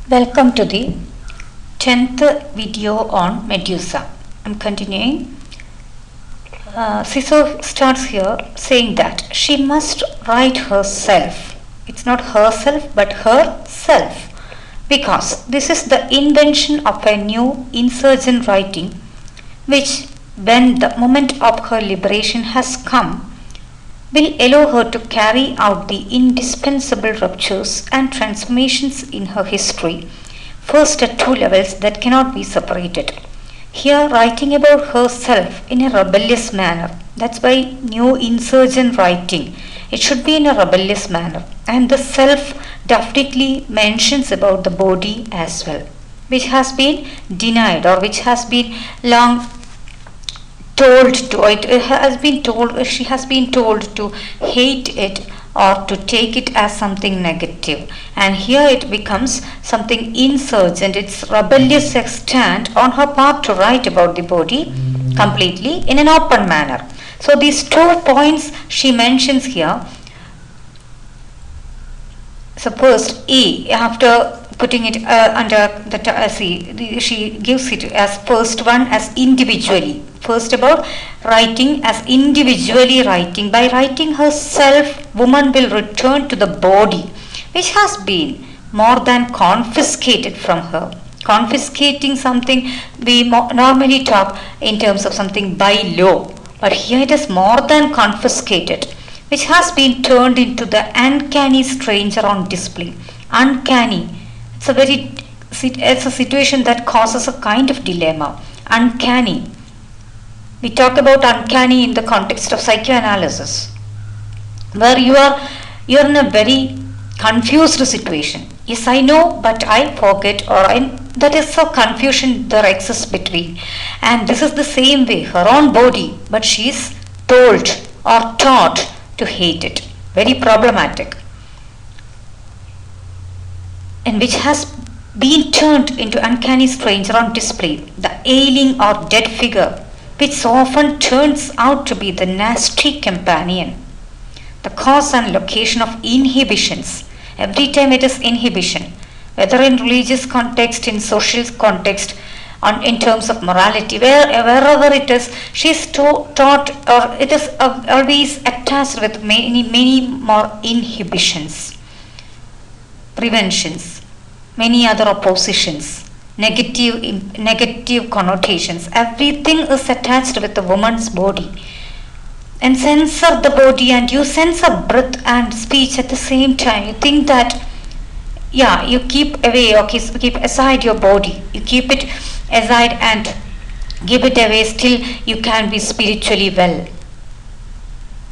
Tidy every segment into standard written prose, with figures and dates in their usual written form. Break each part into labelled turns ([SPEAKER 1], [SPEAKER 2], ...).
[SPEAKER 1] Welcome to the 10th video on Medusa. I'm continuing. Ciso starts here saying that she must write herself. It's not herself but herself, because this is the invention of a new insurgent writing which, when the moment of her liberation has come, will allow her to carry out the indispensable ruptures and transformations in her history, first at two levels that cannot be separated. Here, writing about herself in a rebellious manner. That's why new insurgent writing. It should be in a rebellious manner. And the self definitely mentions about the body as well, which has been denied or which has been long told to it has been told she has been told to hate it or to take it as something negative, and here it becomes something insurgent. It's rebellious stand on her part to write about the body completely in an open manner. So these 2 points she mentions here. So first E, after putting it under the she gives it as first one as individually. First about writing as individually writing. By writing herself, woman will return to the body which has been more than confiscated from her. Confiscating something, we normally talk in terms of something by law, but here it is more than confiscated, which has been turned into the uncanny stranger on display. Uncanny. It's a situation that causes a kind of dilemma. Uncanny. We talk about uncanny in the context of psychoanalysis, where you're in a very confused situation. Yes, I know, but I forget, that is a confusion there exists between. And this is the same way, her own body, but she is told or taught to hate it. Very problematic. And which has been turned into uncanny stranger on display, the ailing or dead figure, which so often turns out to be the nasty companion, the cause and location of inhibitions. Every time it is inhibition, whether in religious context, in social context, in terms of morality, wherever it is, she is taught, or it is always attached with many more inhibitions, preventions, many other oppositions, negative connotations. Everything is attached with the woman's body. And censor the body, and you censor breath and speech at the same time. You think that, you keep away or keep aside your body. You keep it aside and give it away, still you can be spiritually well.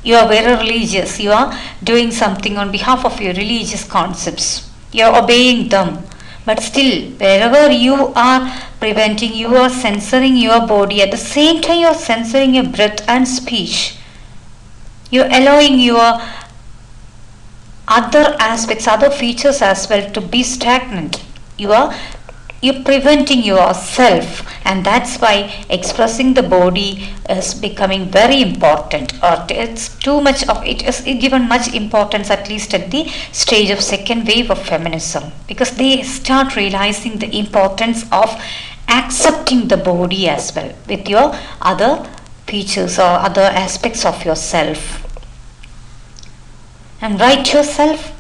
[SPEAKER 1] You are very religious. You are doing something on behalf of your religious concepts. You are obeying them. But still, wherever you are preventing, you are censoring your body. At the same time, you are censoring your breath and speech. You are allowing your other aspects, other features as well to be stagnant. You're preventing yourself, and that's why expressing the body is becoming very important, or it's too much of it is given much importance, at least at the stage of second wave of feminism, because they start realizing the importance of accepting the body as well with your other features or other aspects of yourself. And write yourself,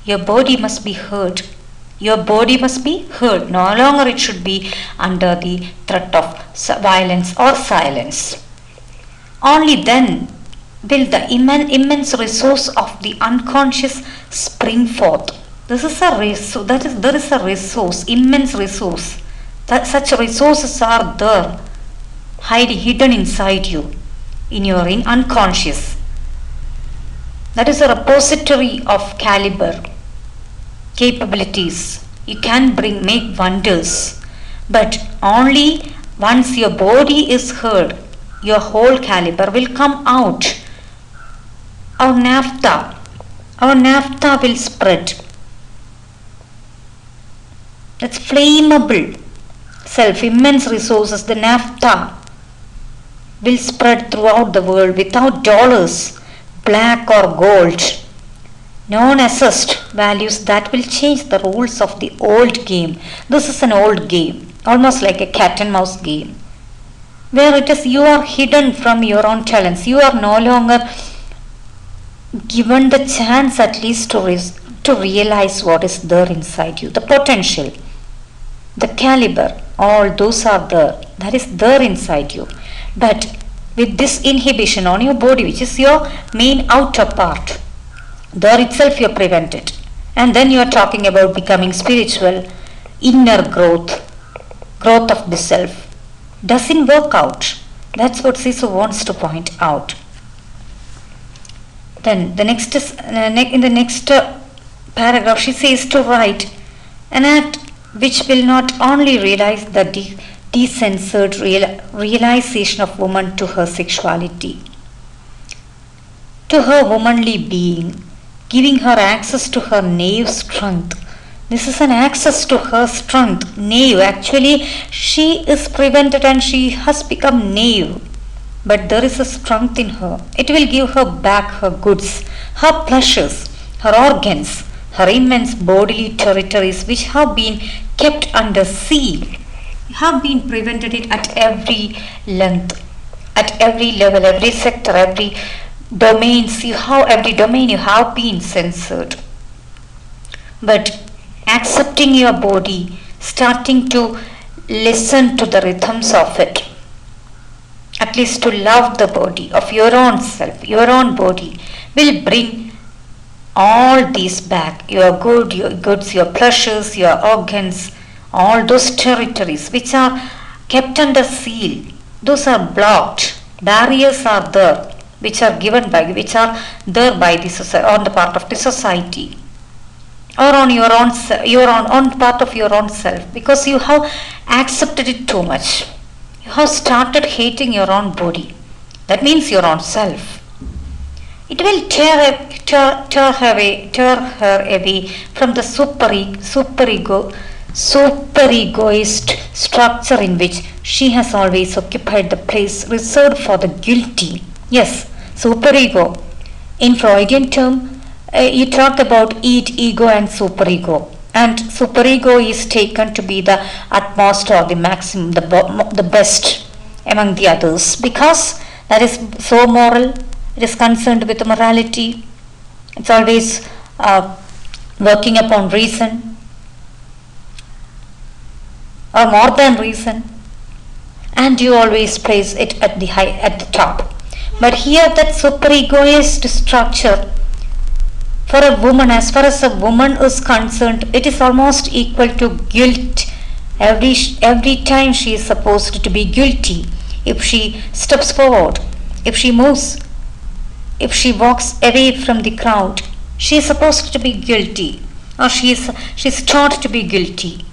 [SPEAKER 1] your body must be heard. Your body must be heard. No longer it should be under the threat of violence or silence. Only then will the immense resource of the unconscious spring forth. There is a resource, immense resource. Such resources are there, hidden inside you, in your unconscious. That is a repository of caliber, capabilities. You can make wonders, but only once your body is heard, your whole caliber will come out. Our naphtha will spread. That's flammable self, immense resources. The naphtha will spread throughout the world without dollars, black or gold. non-assessed values that will change the rules of the old game. This is an old game, almost like a cat and mouse game, where it is you are hidden from your own talents. You are no longer given the chance at least to realize what is there inside you, the potential, the caliber, all those are there. That is there inside you. But with this inhibition on your body, which is your main outer part, there itself you are prevented. And then you are talking about becoming spiritual, inner growth, growth of the self. Doesn't work out. That's what Sisu wants to point out. Then the next is in the next paragraph she says to write an act which will not only realize the decentered realization of woman to her sexuality, to her womanly being, giving her access to her naive strength. This is an access to her strength, naive. Actually, she is prevented and she has become naive. But there is a strength in her. It will give her back her goods, her pleasures, her organs, her immense bodily territories which have been kept under seal, have been prevented it at every length, at every level, every sector, every every domain you have been censored. But accepting your body, starting to listen to the rhythms of it, at least to love the body of your own self, your own body, will bring all these back, your goods, your pleasures, your organs, all those territories which are kept under seal. Those are blocked. Barriers are there, which are which are there by the society, on the part of the society, or on on part of your own self, because you have accepted it too much. You have started hating your own body. That means your own self. It will tear her away from the super egoist structure in which she has always occupied the place reserved for the guilty. Yes, superego. In Freudian term, you talk about ego and superego. And superego is taken to be the utmost or the maximum, the best among the others, because that is so moral. It is concerned with morality. It's always working upon reason, or more than reason, and you always place it at the top. But here that superegoist structure, for a woman, as far as a woman is concerned, it is almost equal to guilt. Every time she is supposed to be guilty. If she steps forward, if she moves, if she walks away from the crowd, she is supposed to be guilty, or she is taught to be guilty.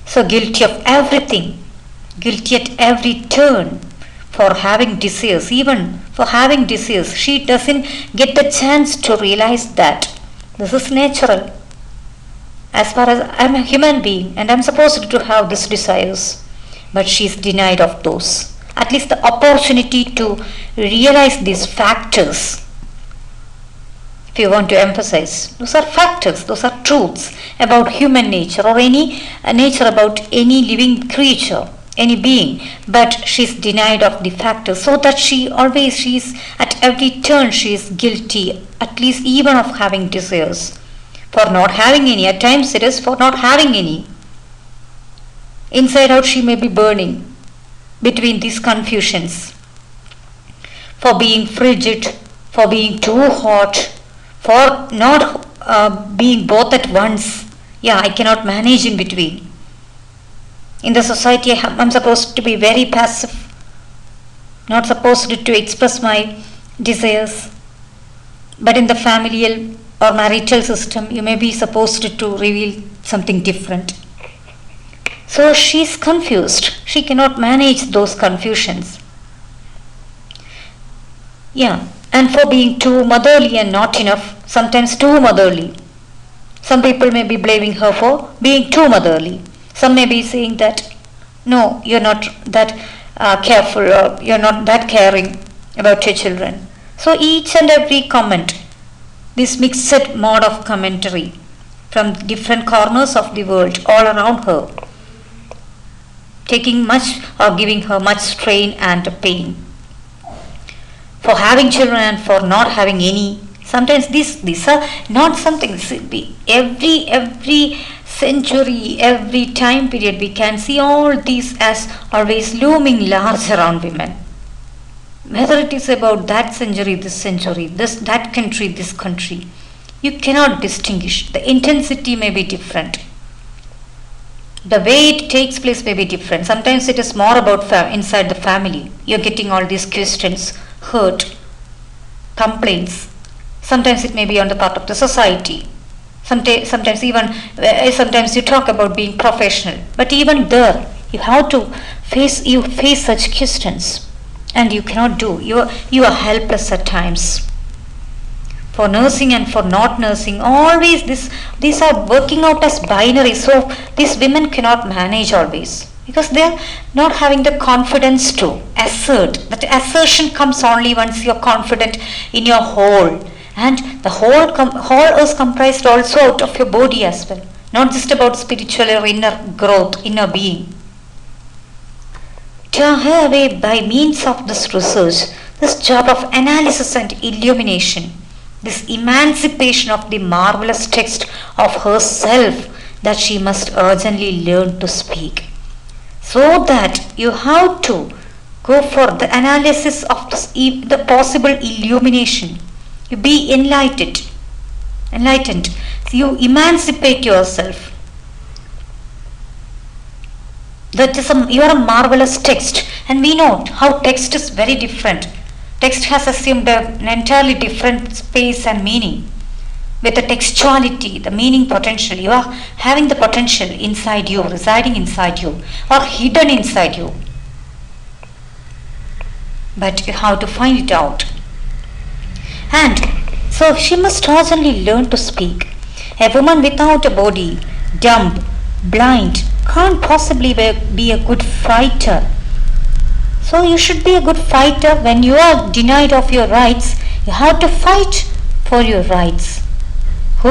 [SPEAKER 1] So guilty of everything, guilty at every turn, for having desires, even for having desires. She doesn't get the chance to realize that this is natural. As far as I'm a human being and I'm supposed to have these desires, but she is denied of those. At least the opportunity to realize these factors. If you want to emphasize, those are factors, those are truths about human nature, or any nature about any living creature, any being, but she is denied of the factors, so that she is at every turn she is guilty, at least even of having desires, for not having any. At times it is for not having any. Inside out she may be burning between these confusions, for being frigid, for being too hot, for not being both at once. Yeah, I cannot manage in between. In the society, I'm supposed to be very passive, not supposed to express my desires. But in the familial or marital system, you may be supposed to reveal something different. So she is confused. She cannot manage those confusions. Yeah, and for being too motherly and not enough, sometimes too motherly. Some people may be blaming her for being too motherly. Some may be saying that, no, you're not that careful, or you're not that caring about your children. So each and every comment this mixed mode of commentary from different corners of the world all around her, taking much or giving her much strain and pain. For having children and for not having any. Sometimes these are not something. Every century, every time period, we can see all these as always looming large around women. Whether it is about that century, this that country, this country, you cannot distinguish. The intensity may be different. The way it takes place may be different. Sometimes it is more about inside the family. You're getting all these questions, hurt, complaints. Sometimes it may be on the part of the society. Sometimes you talk about being professional. But even there, you have to face such questions, and you cannot do. You are helpless at times. For nursing and for not nursing, always these are working out as binary. So these women cannot manage always, because they are not having the confidence to assert. That assertion comes only once you are confident in your whole, and the whole is comprised also out of your body as well, not just about spiritual or inner growth, inner being. To her away by means of this research, this job of analysis and illumination, this emancipation of the marvelous text of herself that she must urgently learn to speak. So that you have to go for the analysis of the possible illumination. You be enlightened. So you emancipate yourself. You are a marvelous text, and we know how text is very different. Text has assumed an entirely different space and meaning. With the textuality, the meaning potential, you are having the potential inside you, residing inside you, or hidden inside you. But you have to find it out. And so she must urgently learn to speak. A woman without a body, dumb, blind, can't possibly be a good fighter. So you should be a good fighter. When you are denied of your rights, you have to fight for your rights. Who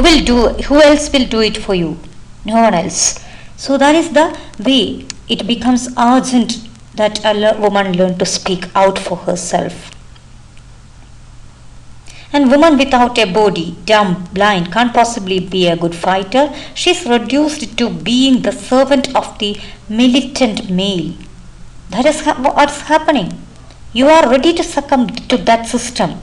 [SPEAKER 1] else will do it for you? No one else. So that is the way it becomes urgent that a woman learn to speak out for herself. And woman without a body, dumb, blind, can't possibly be a good fighter. She is reduced to being the servant of the militant male. That is what's happening. You are ready to succumb to that system,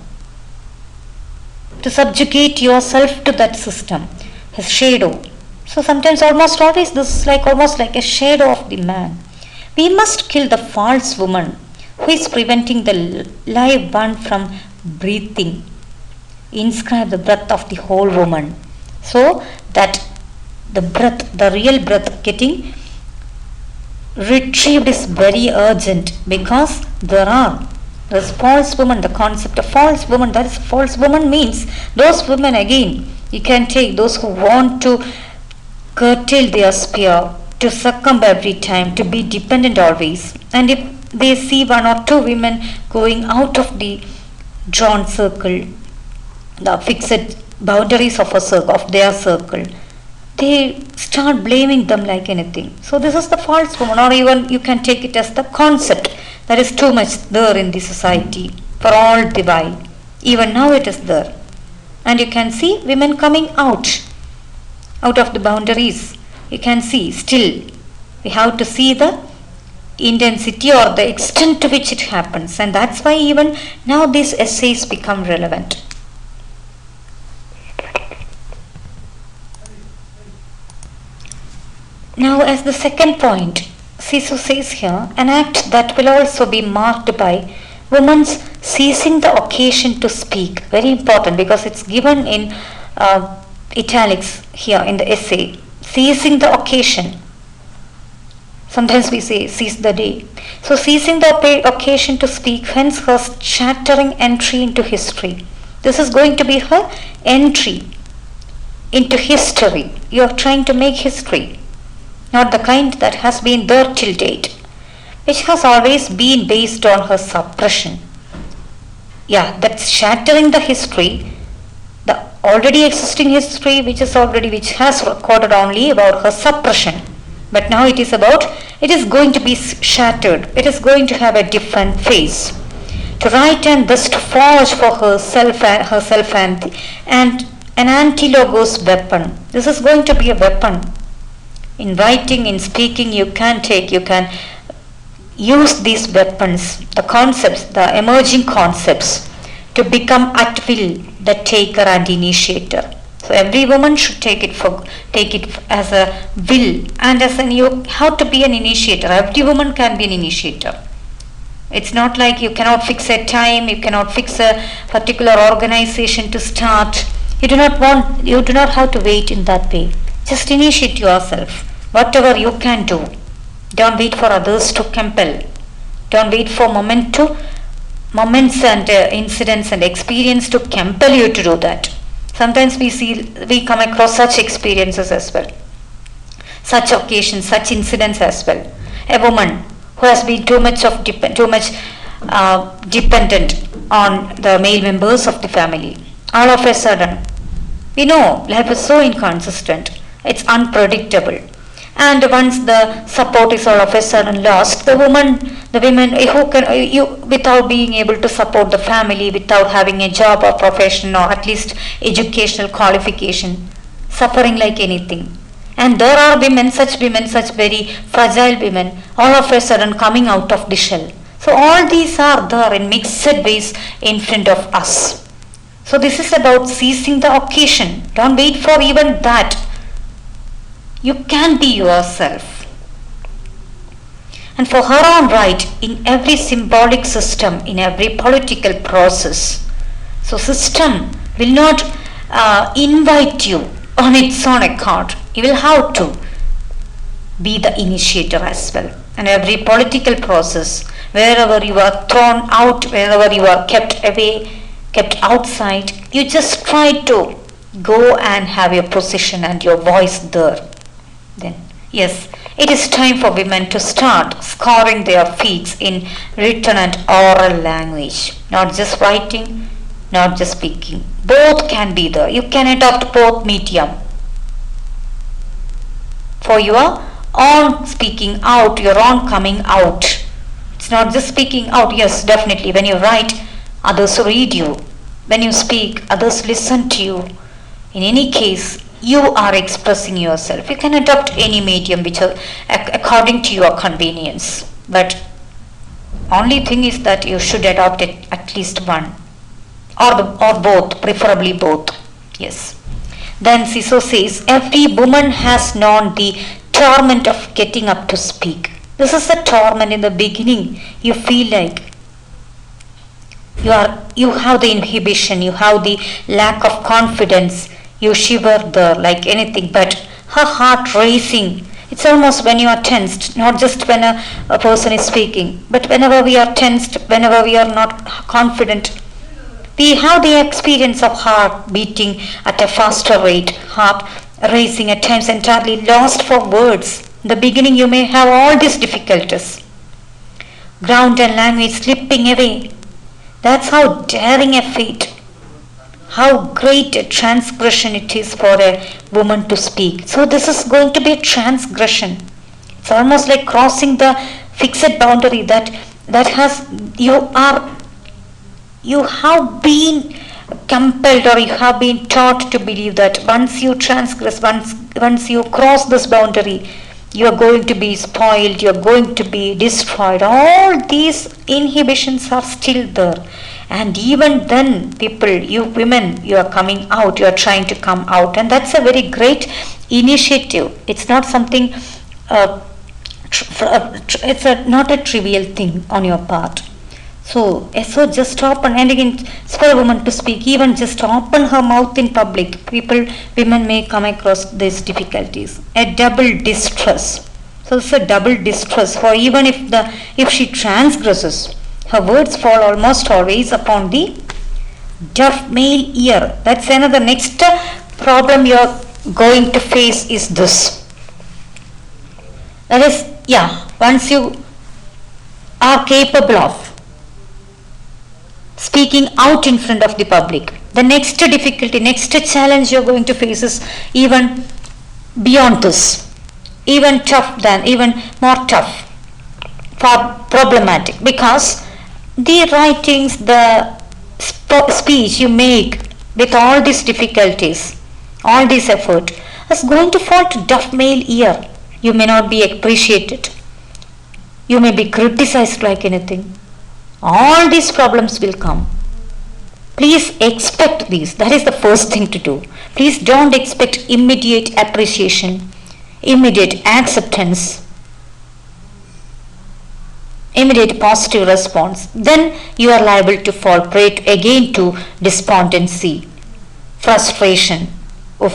[SPEAKER 1] to subjugate yourself to that system, his shadow. So sometimes almost always this is almost like a shadow of the man. We must kill the false woman who is preventing the live one from breathing. Inscribe the breath of the whole woman, so that the real breath getting retrieved is very urgent, because there's false woman, the concept of false woman. That is, false woman means those women, again, you can take those who want to curtail their sphere, to succumb every time, to be dependent always. And if they see one or two women going out of the drawn circle, the fixed boundaries of their circle, they start blaming them like anything. So this is the false woman, or even you can take it as the concept that is too much there in the society for all the while. Even now it is there. And you can see women coming out of the boundaries. You can see still we have to see the intensity or the extent to which it happens, and that's why even now these essays become relevant. Now, as the second point, Sisu says here, an act that will also be marked by women's seizing the occasion to speak. Very important, because it's given in italics here in the essay. Seizing the occasion. Sometimes we say seize the day. So seizing the occasion to speak, hence her shattering entry into history. This is going to be her entry into history. You are trying to make history, not the kind that has been there till date, which has always been based on her suppression. Yeah, that's shattering the history. The already existing history which has recorded only about her suppression. But now it is going to be shattered. It is going to have a different face. To write and thus to forge for herself and an anti-logos weapon. This is going to be a weapon. In writing, in speaking, you can use these weapons, the concepts, the emerging concepts, to become at will the taker and initiator. So every woman should take it as a will, and you have to be an initiator. Every woman can be an initiator. It's not like you cannot fix a time, you cannot fix a particular organization to start. You do not have to wait in that way. Just initiate yourself. Whatever you can do. Don't wait for others to compel. Don't wait for moments and incidents and experience to compel you to do that. Sometimes we come across such experiences as well, such occasions, such incidents as well. A woman who has been too much dependent on the male members of the family. All of a sudden, we know life is so inconsistent. It's unpredictable. And once the support is all of a sudden lost, the women who can, without being able to support the family, without having a job or profession or at least educational qualification, suffering like anything. And there are such very fragile women, all of a sudden coming out of the shell. So all these are there in mixed ways in front of us. So this is about seizing the occasion. Don't wait for even that. You can be yourself. And for her own right, in every symbolic system, in every political process. So system will not invite you on its own account. You will have to be the initiator as well. And every political process, wherever you are thrown out, wherever you are kept away, kept outside, you just try to go and have your position and your voice there. Then, yes, it is time for women to start scoring their feats in written and oral language. Not just writing, not just speaking. Both can be there. You can adopt both medium. For your own speaking out, your own coming out. It's not just speaking out. Yes, definitely. When you write, others read you. When you speak, others listen to you. In any case, you are expressing yourself. You can adopt any medium which according to your convenience. But only thing is that you should adopt it at least one. Or both, preferably both. Yes. Then Ciso says, every woman has known the torment of getting up to speak. This is a torment in the beginning. You feel like you have the inhibition, you have the lack of confidence, you shiver there like anything, but her heart racing. It's almost when you are tensed, not just when a person is speaking, but whenever we are tensed, whenever we are not confident, we have the experience of heart beating at a faster rate, heart racing at times entirely lost for words. In the beginning you may have all these difficulties. Ground and language slipping away. That's how daring a feat, how great a transgression it is for a woman to speak. So this is going to be a transgression. It's almost like crossing the fixed boundary that has you have been compelled or you have been taught to believe that once you transgress, once you cross this boundary, you are going to be spoiled, you are going to be destroyed. All these inhibitions are still there. And even then, you women, you are coming out, you are trying to come out. And that's a very great initiative. It's not something, it's not a trivial thing on your part. So just open, and again, it's for a woman to speak, even just open her mouth in public. Women may come across these difficulties. A double distress. So it's a double distress, for even if she transgresses, her words fall almost always upon the deaf male ear. That's another next problem you're going to face is this. That is, once you are capable of speaking out in front of the public, The next difficulty, next challenge you're going to face is even beyond this, even tough than, even more tough, far problematic, because the writings, the speech you make with all these difficulties, all this effort, is going to fall to deaf male ear. You may not be appreciated. You may be criticized like anything. All these problems will come. Please expect these. That is the first thing to do. Please don't expect immediate appreciation, immediate acceptance, immediate positive response. Then you are liable to fall prey again to despondency, frustration of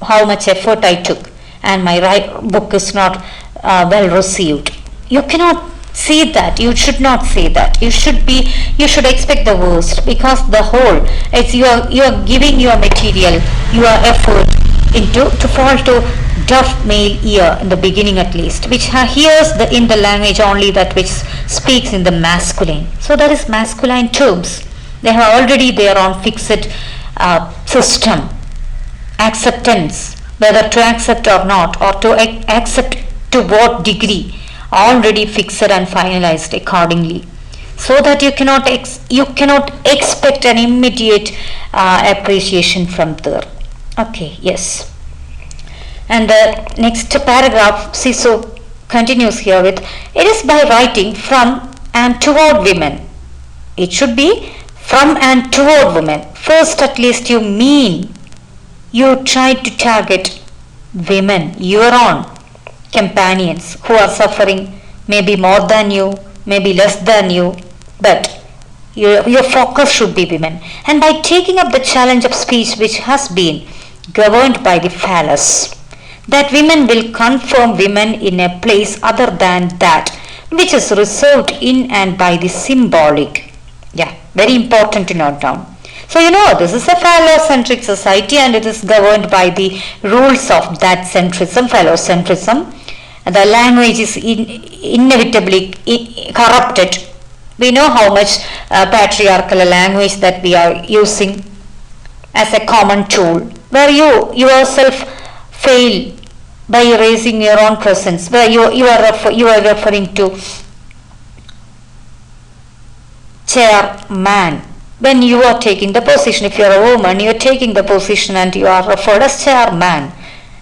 [SPEAKER 1] how much effort I took and my book is not well received. You cannot say that. You should not say that. You should expect the worst, because the whole, it's you are giving your material, your effort into to fall to deaf male ear in the beginning at least, which hears in the language only that which speaks in the masculine. So that is masculine terms. They have already their own fixed system, acceptance, whether to accept or not, or to accept to what degree, already fixed and finalized accordingly, so that you cannot expect an immediate appreciation from there. Okay, yes. And the next paragraph, Ciso continues here with, it is by writing from and toward women. It should be from and toward women. First, at least you try to target women, your own companions who are suffering, maybe more than you, maybe less than you, but your focus should be women. And by taking up the challenge of speech which has been governed by the phallus, that women will confirm women in a place other than that which is reserved in and by the symbolic. Yeah, very important to note down. So this is a phallocentric society and it is governed by the rules of that centrism, phallocentrism. The language is inevitably corrupted. We know how much patriarchal language that we are using as a common tool, where you yourself fail by erasing your own presence, where you are referring to chairman. When you are taking the position, if you are a woman, you are taking the position and you are referred as chairman.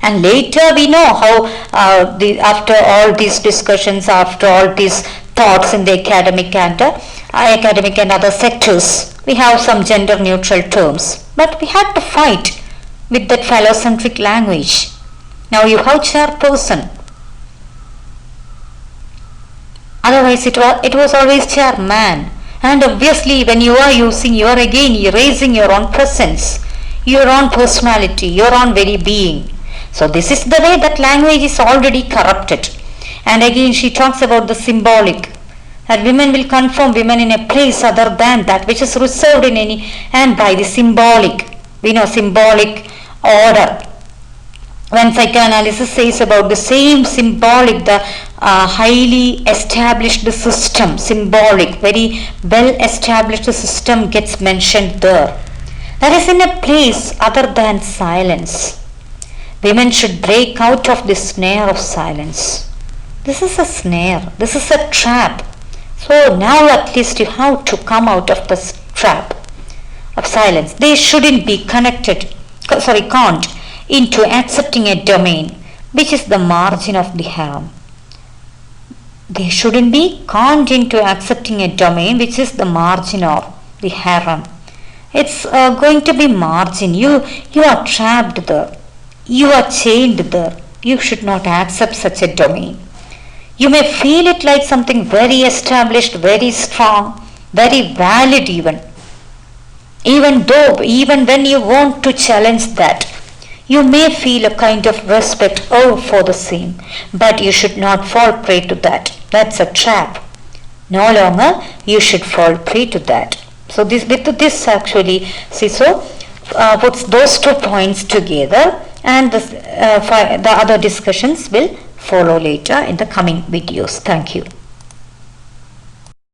[SPEAKER 1] And later we know how after all these discussions, after all these thoughts in the academic and other sectors, we have some gender neutral terms. But we had to fight with that phallocentric language. Now you have chairperson. Otherwise it was always chairman. And obviously when you are using, you are again erasing your own presence, your own personality, your own very being. So this is the way that language is already corrupted. And again she talks about the symbolic, that women will confirm women in a place other than that which is reserved in any and by the symbolic. We know symbolic order. When psychoanalysis says about the same symbolic, the highly established system, symbolic, very well established system gets mentioned there. That is in a place other than silence. Women should break out of the snare of silence. This is a snare. This is a trap. So now at least you have to come out of the trap of silence. They shouldn't be conned into accepting a domain which is the margin of the harem. They shouldn't be conned into accepting a domain which is the margin of the harem. It's going to be margin. You are trapped there. You are chained there. You should not accept such a domain. You may feel it like something very established, very strong, very valid even when you want to challenge that. You may feel a kind of respect for the same, but you should not fall prey to that. That's a trap. No longer you should fall prey to that. So this actually, Ciso puts those 2 points together, and the other discussions will follow later in the coming videos. Thank you.